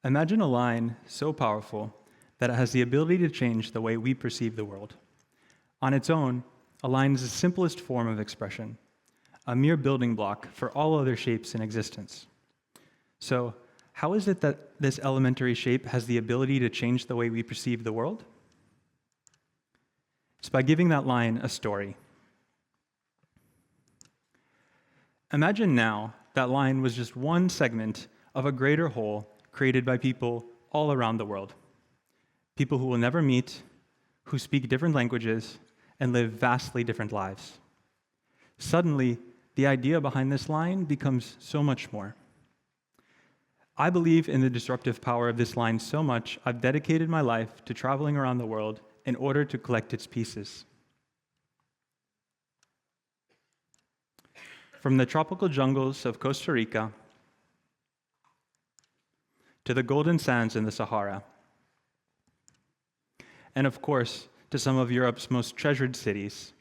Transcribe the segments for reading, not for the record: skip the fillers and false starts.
Imagine a line so powerful that it has the ability to change the way we perceive the world. On its own, a line is the simplest form of expression, a mere building block for all other shapes in existence. So, how is it that this elementary shape has the ability to change the way we perceive the world? It's by giving that line a story. Imagine now that line was just one segment of a greater whole created by people all around the world. People who will never meet, who speak different languages, and live vastly different lives. Suddenly, the idea behind this line becomes so much more. I believe in the disruptive power of this line so much, I've dedicated my life to traveling around the world in order to collect its pieces. From the tropical jungles of Costa Rica to the golden sands in the Sahara, and of course, to some of Europe's most treasured cities,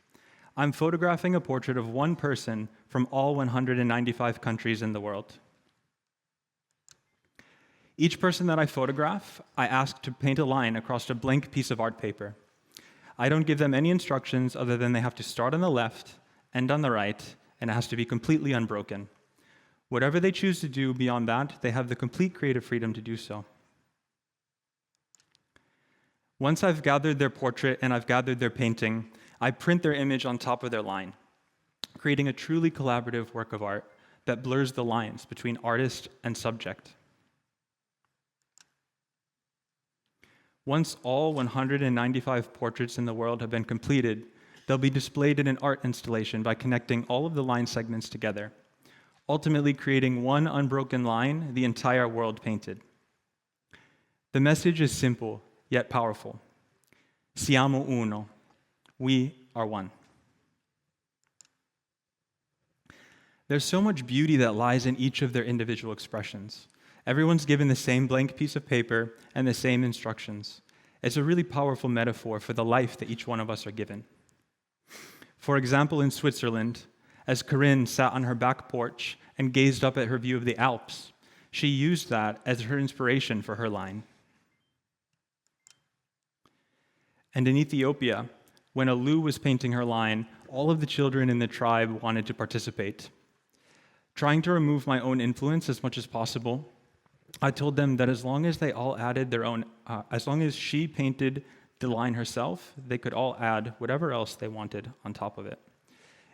I'm photographing a portrait of one person from all 195 countries in the world. Each person that I photograph, I ask to paint a line across a blank piece of art paper. I don't give them any instructions other than they have to start on the left, end on the right, and it has to be completely unbroken. Whatever they choose to do beyond that, they have the complete creative freedom to do so. Once I've gathered their portrait and I've gathered their painting, I print their image on top of their line, creating a truly collaborative work of art that blurs the lines between artist and subject. Once all 195 portraits in the world have been completed, they'll be displayed in an art installation by connecting all of the line segments together, ultimately creating one unbroken line the entire world painted. The message is simple, yet powerful. Siamo uno. We are one. There's so much beauty that lies in each of their individual expressions. Everyone's given the same blank piece of paper and the same instructions. It's a really powerful metaphor for the life that each one of us are given. For example, in Switzerland, as Corinne sat on her back porch and gazed up at her view of the Alps, she used that as her inspiration for her line. And in Ethiopia, when Alu was painting her line, all of the children in the tribe wanted to participate. Trying to remove my own influence as much as possible, I told them that as long as they all added their own, as long as she painted the line herself, they could all add whatever else they wanted on top of it.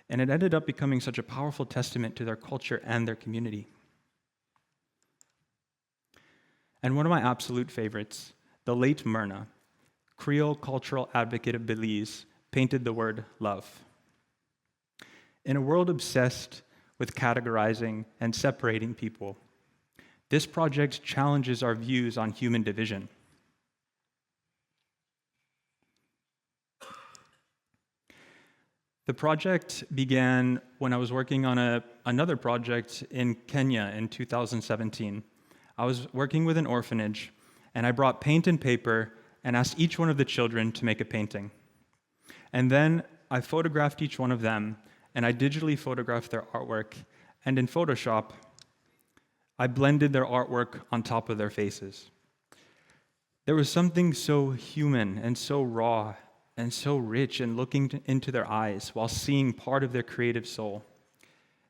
And it ended up becoming such a powerful testament to their culture and their community. And one of my absolute favorites, the late Myrna, Creole cultural advocate of Belize, painted the word love. In a world obsessed with categorizing and separating people, this project challenges our views on human division. The project began when I was working on another project in Kenya in 2017. I was working with an orphanage, and I brought paint and paper and asked each one of the children to make a painting. And then I photographed each one of them, and I digitally photographed their artwork, and in Photoshop, I blended their artwork on top of their faces. There was something so human and so raw and so rich in looking into their eyes while seeing part of their creative soul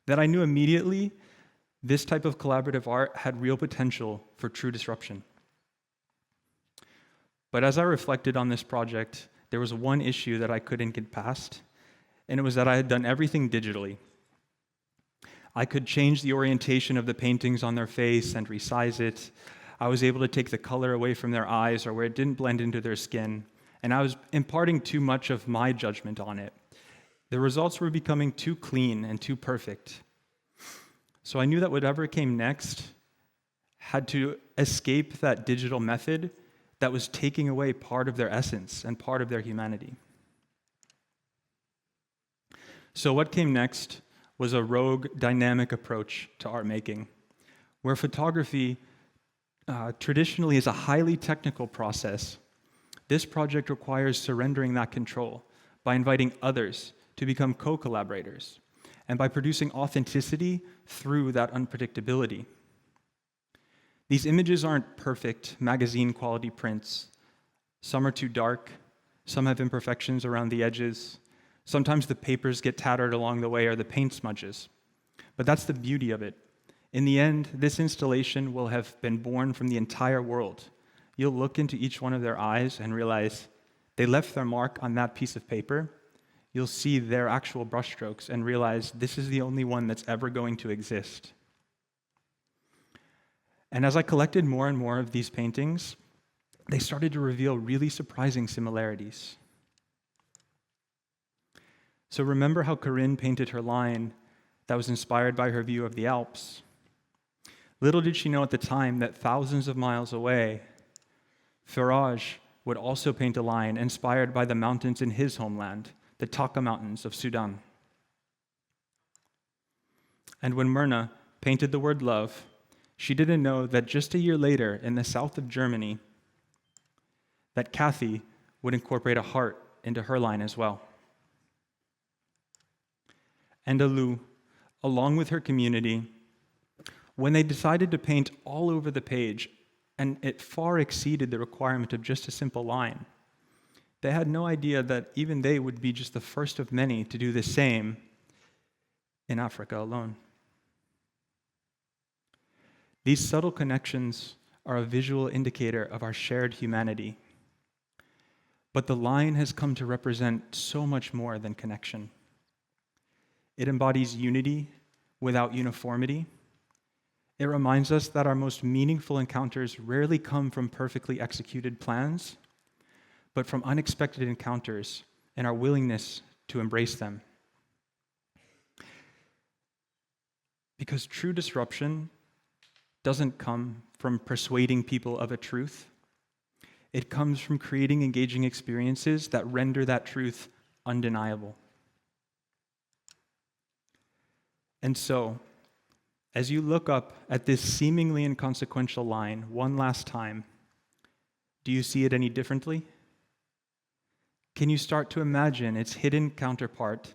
that I knew immediately this type of collaborative art had real potential for true disruption. But as I reflected on this project, there was one issue that I couldn't get past, and it was that I had done everything digitally. I could change the orientation of the paintings on their face and resize it. I was able to take the color away from their eyes or where it didn't blend into their skin, and I was imparting too much of my judgment on it. The results were becoming too clean and too perfect. So I knew that whatever came next had to escape that digital method that was taking away part of their essence and part of their humanity. So what came next was a rogue, dynamic approach to art making, where photography traditionally is a highly technical process. This project requires surrendering that control by inviting others to become co-collaborators and by producing authenticity through that unpredictability. These images aren't perfect magazine quality prints. Some are too dark, some have imperfections around the edges. Sometimes the papers get tattered along the way or the paint smudges. But that's the beauty of it. In the end, this installation will have been born from the entire world. You'll look into each one of their eyes and realize they left their mark on that piece of paper. You'll see their actual brushstrokes and realize this is the only one that's ever going to exist. And as I collected more and more of these paintings, they started to reveal really surprising similarities. So remember how Corinne painted her line that was inspired by her view of the Alps? Little did she know at the time that thousands of miles away, Faraj would also paint a line inspired by the mountains in his homeland, the Taka Mountains of Sudan. And when Myrna painted the word love, she didn't know that just a year later in the south of Germany, that Kathy would incorporate a heart into her line as well. And Alu, along with her community, when they decided to paint all over the page, and it far exceeded the requirement of just a simple line, they had no idea that even they would be just the first of many to do the same in Africa alone. These subtle connections are a visual indicator of our shared humanity. But the line has come to represent so much more than connection. It embodies unity without uniformity. It reminds us that our most meaningful encounters rarely come from perfectly executed plans, but from unexpected encounters and our willingness to embrace them. Because true disruption doesn't come from persuading people of a truth. It comes from creating engaging experiences that render that truth undeniable. And so, as you look up at this seemingly inconsequential line one last time, do you see it any differently? Can you start to imagine its hidden counterpart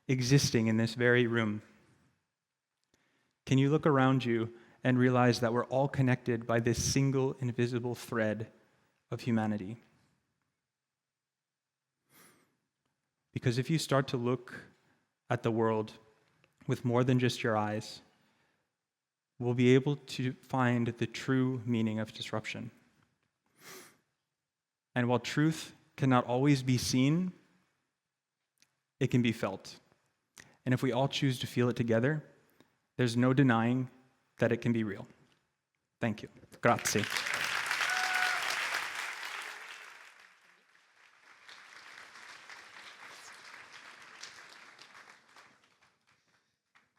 existing in this very room? Can you look around you and realize that we're all connected by this single invisible thread of humanity? Because if you start to look at the world with more than just your eyes, we'll be able to find the true meaning of disruption. And while truth cannot always be seen, it can be felt. And if we all choose to feel it together, there's no denying that it can be real. Thank you. Grazie.